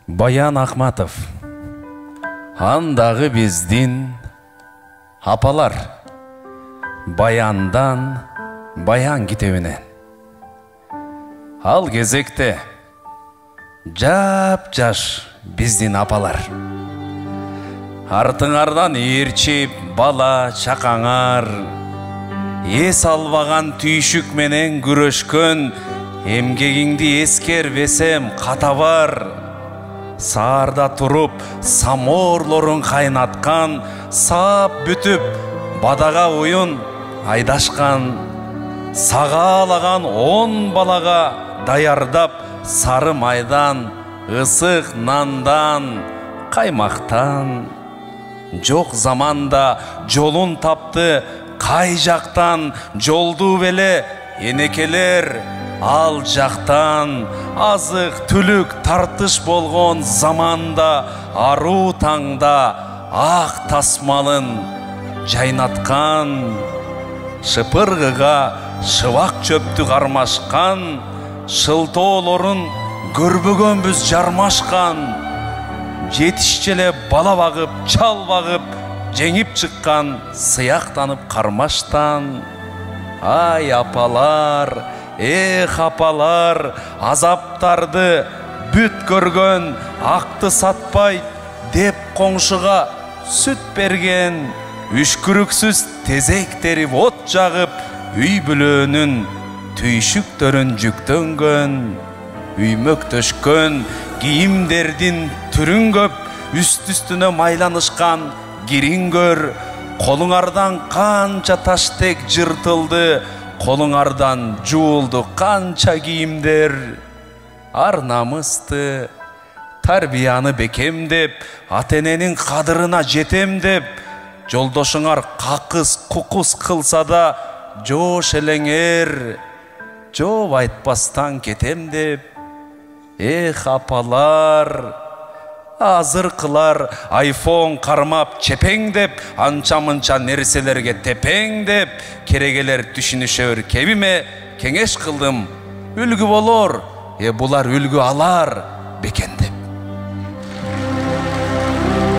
Баян Ахматов. Андағы біздің апалар баяндан баян китебінен. Ал кезекте жап-жаш біздің апалар. Артыңардан ерчеп бала чақаңар, ес албаған түйшік менен күрөшкөн, эмгегиңди эскербесем ката бар. Саарда туруп самоорлорун кайнаткан, саап бүтүп бадага уюн айдашкан, сагаалаган 10 балага даярдап сары майдан, ысык нандан, каймактан. Жок заманда жолун тапты кай жактан, жолду беле энекелер ал жактан. Азык түлүк тартыш болгон заманда аруу таңда ак тасмалын жайнаткан. Шыпыргыга шыбак чөптү кармашкан, шылтоолорун көрбөгөнбүз жармашкан. Жетишчеле бала багып, чал багып, жеңип чыккан, сыяктанып кармаштан. Ай апалар, апалар, азаптарды бүт көргөн, акты сатпайт деп коңшуга сүт берген, үшкүрүксүз тезек терип от жагып, үй бүлөнүн түйшүктөрүн жүктөнгөн, үймөк төшкөн, кийимдердин түрүн көп, үстүнө майланышкан кирин көр. Колуңардан канча таштек жыртылды, колуңардан жуулду канча кийимдер. Ар намысты, тарбияны бекемдеп, ата-эненин кадырына жетем деп, жолдошуңар какыс кукус кылса да жоош элеңер, жооп айтпастан кетем деп. Апалар, азыркылар айфон кармап чепең деп, анча-мынча нерселерге тепең деп, керегелер түшүнүшөр кебиме кеңеш кылдым, үлгү болор, булар үлгү алар бекенде.